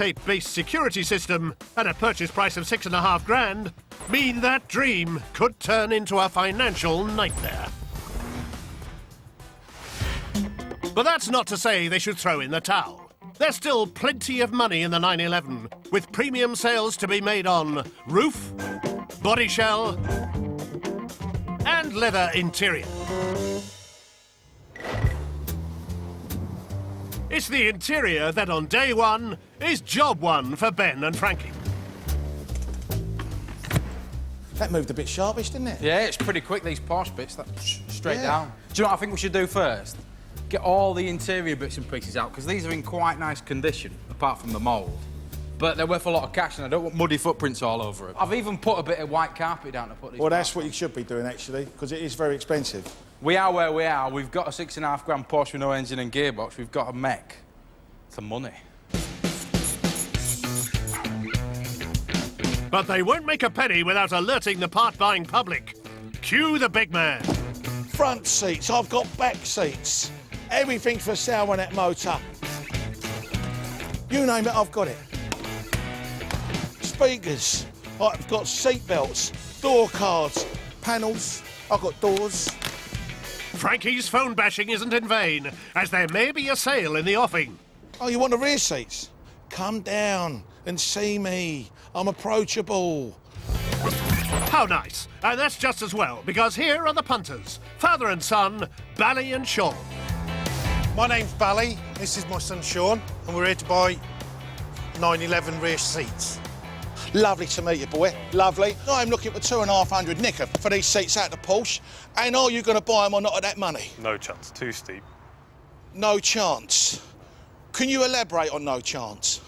Tape-based security system and a purchase price of $6.5 grand mean that dream could turn into a financial nightmare. But that's not to say they should throw in the towel. There's still plenty of money in the 911, with premium sales to be made on roof, body shell, and leather interior. It's the interior that on day one is job one for Ben and Frankie. That moved a bit sharpish, didn't it? Yeah, it's pretty quick, these Porsche bits, that's straight down. Do you know what I think we should do first? Get all the interior bits and pieces out, because these are in quite nice condition, apart from the mould. But they're worth a lot of cash, and I don't want muddy footprints all over them. I've even put a bit of white carpet down to put these. Well, that's what you should be doing, actually, because it is very expensive. We are where we are. We've got a $6.5 grand Porsche with no engine and gearbox. We've got a mech. It's the money. But they won't make a penny without alerting the part-buying public. Cue the big man. Front seats, I've got back seats. Everything's for sale on that motor. You name it, I've got it. Speakers, I've got seat belts, door cards, panels, I've got doors. Frankie's phone bashing isn't in vain, as there may be a sale in the offing. Oh, you want the rear seats? Come down and see me. I'm approachable. How nice. And that's just as well, because here are the punters, father and son, Bally and Sean. My name's Bally, this is my son Sean, and we're here to buy 911 rear seats. Lovely to meet you, boy. Lovely. I'm looking for 2,500 nicker for these seats out of the Porsche. And are you going to buy them or not at that money? No chance, too steep. No chance. Can you elaborate on no chance?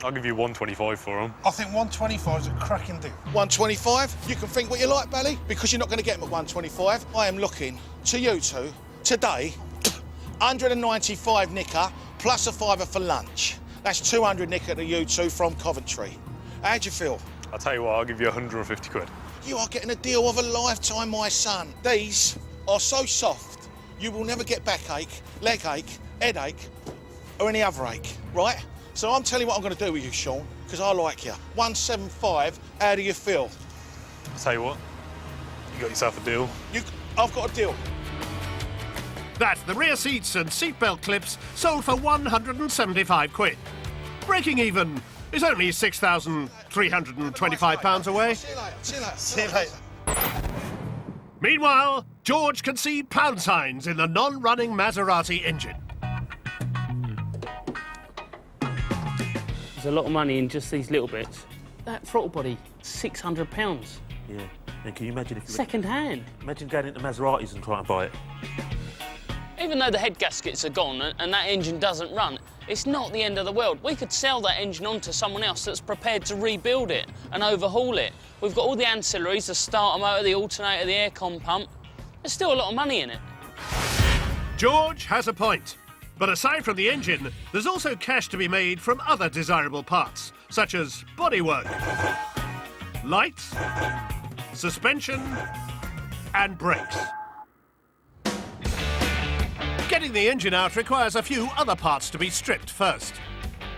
I'll give you 125 for them. I think 125 is a cracking deal. 125? You can think what you like, Bally, because you're not going to get them at 125. I am looking to you two, today, 195 nicker, plus a fiver for lunch. That's 200 nicker to you two from Coventry. How'd you feel? I'll tell you what, I'll give you 150 quid. You are getting a deal of a lifetime, my son. These are so soft, you will never get backache, leg ache, headache, or any other ache, right? So I'm telling you what I'm going to do with you, Sean, because I like you. 175, how do you feel? I'll tell you what, you got yourself a deal. I've got a deal. That's the rear seats and seatbelt clips sold for 175 quid. Breaking even is only £6,325 away. See you later. See you later. See you later. Meanwhile, George can see pound signs in the non-running Maserati engine. There's a lot of money in just these little bits. That throttle body, £600. Yeah, and can you imagine if you... Second hand. Imagine going into Maseratis and trying to buy it. Even though the head gaskets are gone and that engine doesn't run, it's not the end of the world. We could sell that engine on to someone else that's prepared to rebuild it and overhaul it. We've got all the ancillaries, the starter motor, the alternator, the aircon pump. There's still a lot of money in it. George has a point. But aside from the engine, there's also cash to be made from other desirable parts, such as bodywork, lights, suspension, and brakes. Getting the engine out requires a few other parts to be stripped first.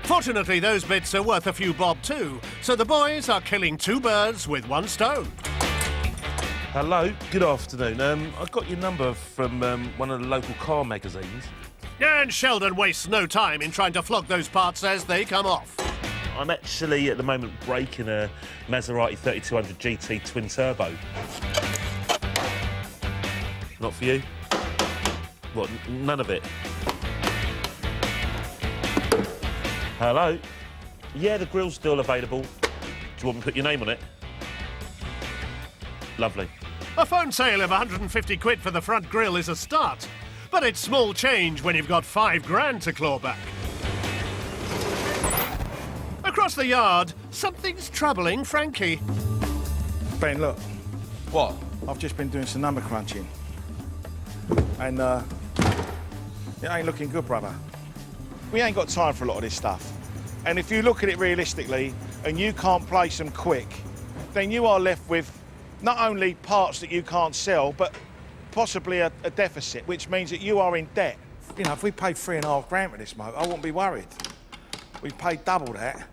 Fortunately, those bits are worth a few bob too, so the boys are killing two birds with one stone. Hello, good afternoon. I got your number from one of the local car magazines. And Sheldon wastes no time in trying to flog those parts as they come off. I'm actually, at the moment, braking a Maserati 3200 GT twin turbo. Not for you? What, none of it? Hello? Yeah, the grill's still available. Do you want me to put your name on it? Lovely. A phone sale of 150 quid for the front grille is a start, but it's small change when you've got £5 grand to claw back. Across the yard, something's troubling Frankie. Ben, look, What? I've just been doing some number crunching. And, it ain't looking good, brother. We ain't got time for a lot of this stuff. And if you look at it realistically, and you can't place them quick, then you are left with not only parts that you can't sell, but possibly a deficit, which means that you are in debt. You know, if we paid £3.5 grand for this motor, I wouldn't be worried. we paid double that.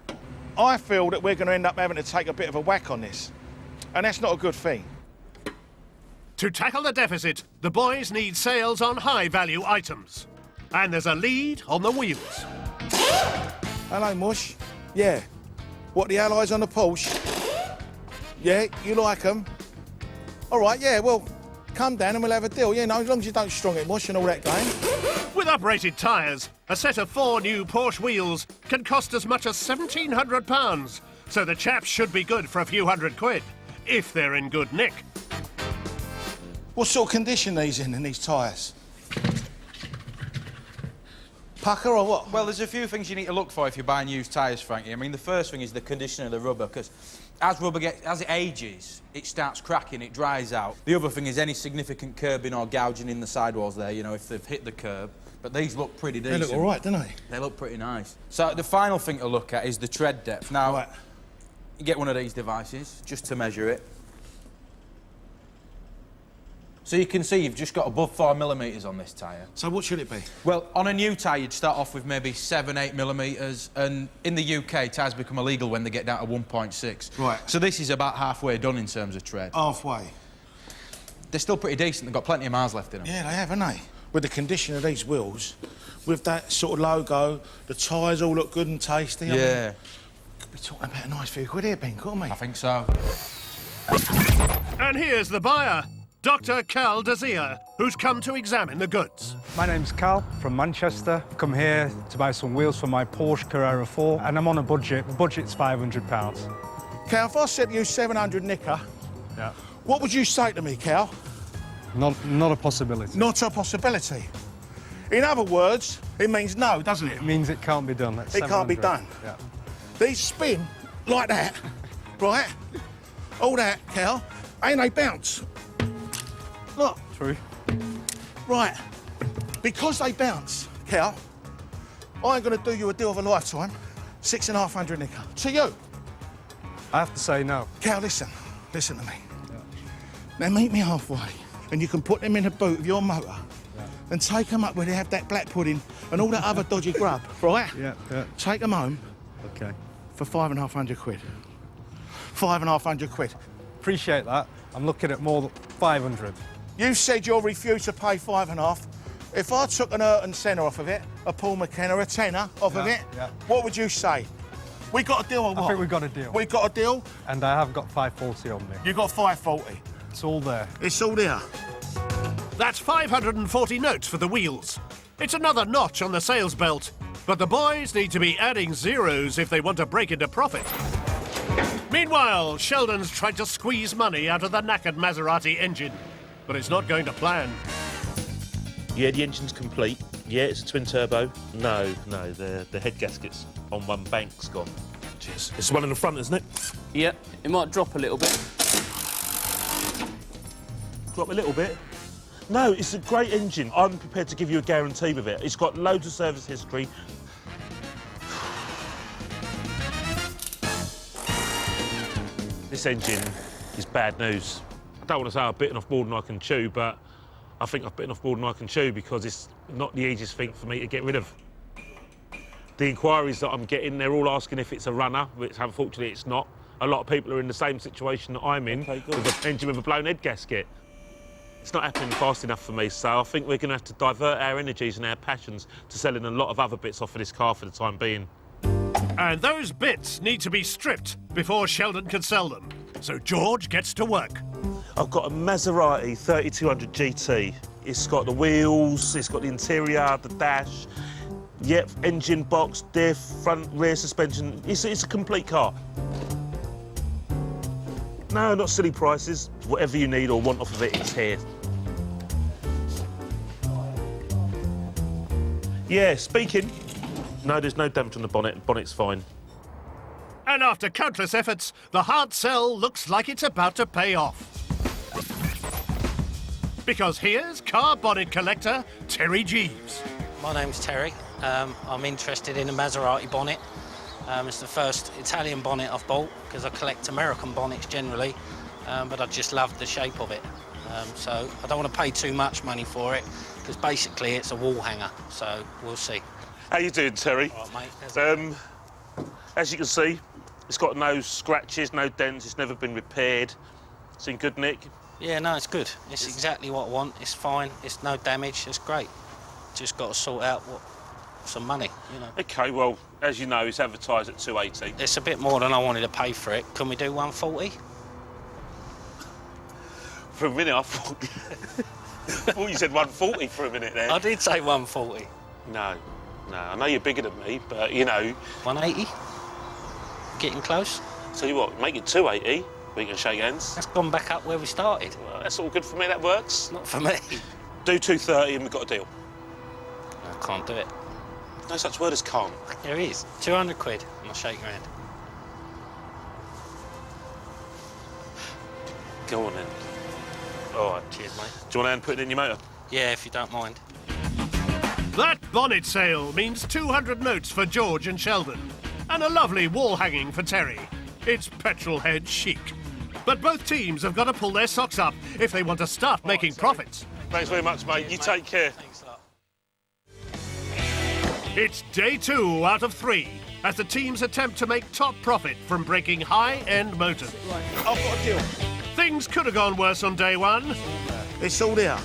I feel that we're going to end up having to take a bit of a whack on this. And that's not a good thing. To tackle the deficit, the boys need sales on high-value items. And there's a lead on the wheels. Hello, Mush. Yeah. What, the alloys on the Porsche? Yeah, you like them? All right, yeah, well, come down and we'll have a deal. Yeah, no, as long as you don't strong it, Mush, and all that game. With uprated tyres, a set of 4 new Porsche wheels can cost as much as £1,700. So the chaps should be good for a few £100, if they're in good nick. What sort of condition are these in these tyres? Pucker or what? Well, there's a few things you need to look for if you're buying used tyres, Frankie. I mean, the first thing is the condition of the rubber, because as it ages, it starts cracking, it dries out. The other thing is any significant curbing or gouging in the sidewalls there, you know, if they've hit the curb. But these look pretty decent. They look all right, don't they? They look pretty nice. So the final thing to look at is the tread depth. Now, Right. you get one of these devices just to measure it. So you can see you've just got above 4 millimetres on this tyre. So what should it be? Well, on a new tyre, you'd start off with maybe 7, 8 millimetres, and in the UK, tyres become illegal when they get down to 1.6. Right. So this is about halfway done in terms of tread. Halfway. They're still pretty decent. They've got plenty of miles left in them. Yeah, they have, haven't they? With the condition of these wheels, with that sort of logo, the tyres all look good and tasty. I mean, Yeah, could be talking about a nice few quid here, Ben, couldn't we? I think so. And here's the buyer, Dr. Cal Desir, who's come to examine the goods. My name's Cal from Manchester. I've come here to buy some wheels for my Porsche Carrera 4 and I'm on a budget. The budget's £500. Cal, if I said to you 700 nicker, Yeah. what would you say to me, Cal? Not a possibility. Not a possibility. In other words, it means no, doesn't it? It means it can't be done. That's It can't be 700. done. Yeah. These spin like that, right? All that, Cal, and they bounce. Look, True. right. Because they bounce, Cal, I'm going to do you a deal of a lifetime, 650 nicker. To you. I have to say no. Cal, listen to me. Now meet me halfway, and you can put them in the boot of your motor and take them up where they have that black pudding and all that other dodgy grub, right? Yeah, yeah. Take them home Okay. for 550 quid. 550 quid. Appreciate that. I'm looking at more than 500. You said you'll refuse to pay 5.5. If I took an Ayrton Senna off of it, a Paul McKenna, a tenner off of it, yeah. what would you say? We got a deal or what? I think we've got a deal. We got a deal? And I have got 540 on me. You got 540. It's all there. It's all there. That's 540 notes for the wheels. It's another notch on the sales belt. But the boys need to be adding zeros if they want to break into profit. Meanwhile, Sheldon's tried to squeeze money out of the knackered Maserati engine. But it's not going to plan. Yeah, the engine's complete. Yeah, it's a twin turbo. No, the head gasket's on one bank's gone. Cheers. It's the one in the front, isn't it? Yeah, it might drop a little bit. Drop a little bit. No, it's a great engine. I'm prepared to give you a guarantee with it. It's got loads of service history. This engine is bad news. I don't want to say I've bitten off more than I can chew, but I think I've bitten off more than I can chew because it's not the easiest thing for me to get rid of. The inquiries that I'm getting, they're all asking if it's a runner, which unfortunately it's not. A lot of people are in the same situation that I'm in, with an engine with a blown head gasket. It's not happening fast enough for me, so I think we're going to have to divert our energies and our passions to selling a lot of other bits off of this car for the time being. And those bits need to be stripped before Sheldon can sell them. So George gets to work. I've got a Maserati 3200 GT. It's got the wheels, it's got the interior, the dash. Yep, engine, box, diff, front, rear suspension. It's a complete car. No, not silly prices. Whatever you need or want off of it, it's here. Yeah, speaking. No, there's no damage on the bonnet. Bonnet's fine. And after countless efforts, the hard sell looks like it's about to pay off. Because here's car bonnet collector Terry Jeeves. My name's Terry. I'm interested in a Maserati bonnet. It's the first Italian bonnet I've bought because I collect American bonnets generally, but I just love the shape of it. So I don't want to pay too much money for it because basically it's a wall hanger, so we'll see. How you doing, Terry? All right, mate. As you can see, it's got no scratches, no dents, it's never been repaired. It's in good nick. Yeah, no, it's good. It's exactly what I want. It's fine. It's no damage. It's great. Just got to sort out some money, you know. OK, well, as you know, it's advertised at 280. It's a bit more than I wanted to pay for it. Can we do 140? For a minute, I thought... I thought you said 140 for a minute there. I did say 140. No, I know you're bigger than me, but, you know... 180? Getting close? Tell you what, make it 280, we can shake hands. That's gone back up where we started. Well, that's all good for me, that works. Not for me. Do 230 and we've got a deal. I can't do it. No such word as can't. There is. 200 quid, and I'll shake your hand. Go on then. All right. Cheers, mate. Do you want a hand put it in your motor? Yeah, if you don't mind. That bonnet sale means 200 notes for George and Sheldon, and a lovely wall hanging for Terry. It's petrolhead chic. But both teams have got to pull their socks up if they want to start making profits. Thanks very much, mate. You take care. Thanks a lot. It's day 2 out of 3 as the teams attempt to make top profit from breaking high-end motors. I've got a deal. Things could have gone worse on day 1, It's all there.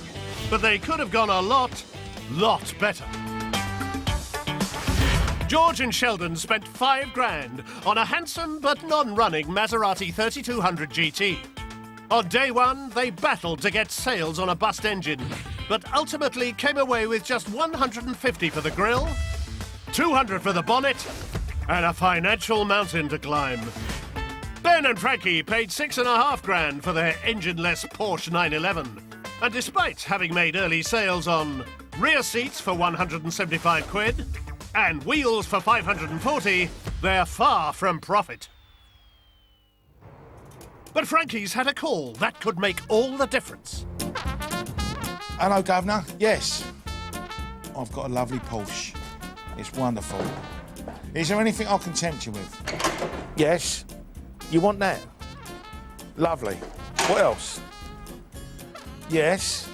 but they could have gone a lot better. George and Sheldon spent £5 on a handsome but non-running Maserati 3200 GT. On day 1, they battled to get sales on a bust engine, but ultimately came away with just 150 for the grille, 200 for the bonnet, and a financial mountain to climb. Ben and Frankie paid £6.5 for their engine-less Porsche 911. And despite having made early sales on rear seats for 175 quid and wheels for 540, they're far from profit. But Frankie's had a call that could make all the difference. Hello, Governor. Yes. I've got a lovely Porsche. It's wonderful. Is there anything I can tempt you with? Yes. You want that? Lovely. What else? Yes.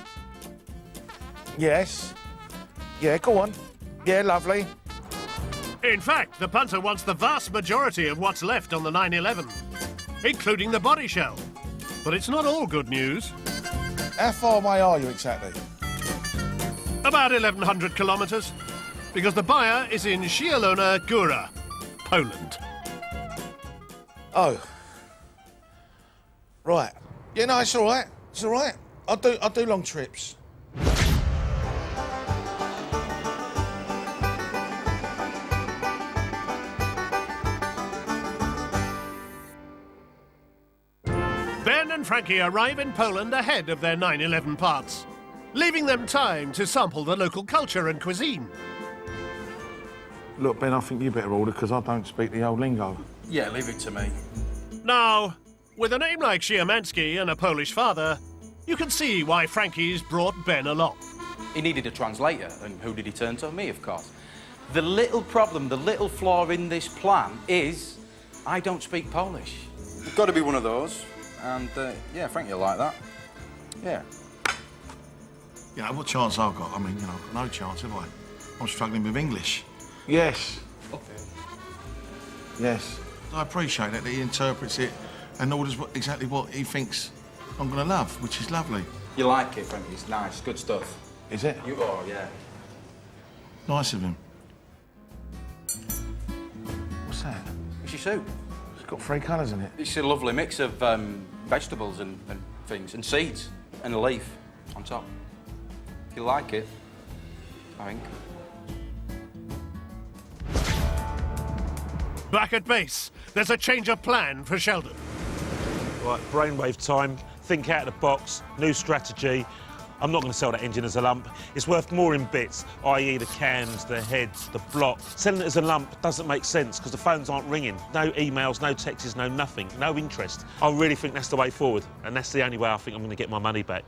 Yes. Yeah, go on. Yeah, lovely. In fact, the punter wants the vast majority of what's left on the 911, including the body shell. But it's not all good news. How far away are you exactly? About 1,100 kilometres, because the buyer is in Zielona Góra, Poland. Oh. Right. Yeah, no, it's all right. It's all right. I do long trips. Ben and Frankie arrive in Poland ahead of their 911 parts, leaving them time to sample the local culture and cuisine. Look, Ben, I think you better order because I don't speak the old lingo. Yeah, leave it to me. Now, with a name like Szymanski and a Polish father, you can see why Frankie's brought Ben along. He needed a translator, and who did he turn to? Me, of course. The little problem, the little flaw in this plan is I don't speak Polish. It's got to be one of those, and yeah, Frankie will like that. Yeah. You know, what chance I've got? I mean, you know, I've got no chance, have I? I'm struggling with English. Yes. Yes. I appreciate that he interprets it and orders exactly what he thinks I'm going to love, which is lovely. You like it, Frankie? It's nice, good stuff. Is it? Yeah. Nice of him. What's that? It's your soup. It's got 3 colours in it. It's a lovely mix of vegetables and things, and seeds, and a leaf on top. You like it, I think. Back at base, there's a change of plan for Sheldon. Right, brainwave time, think out of the box, new strategy. I'm not going to sell that engine as a lump. It's worth more in bits, i.e. the cams, the heads, the block. Selling it as a lump doesn't make sense because the phones aren't ringing. No emails, no texts, no nothing, no interest. I really think that's the way forward, and that's the only way I think I'm going to get my money back.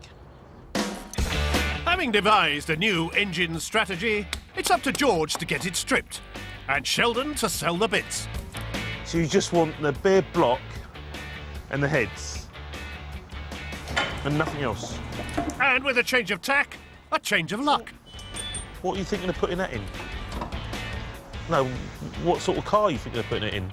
Having devised a new engine strategy, it's up to George to get it stripped, and Sheldon to sell the bits. So you just want the bare block and the heads, and nothing else. And with a change of tack, a change of luck. What are you thinking of putting that in? No, what sort of car are you think they're putting it in?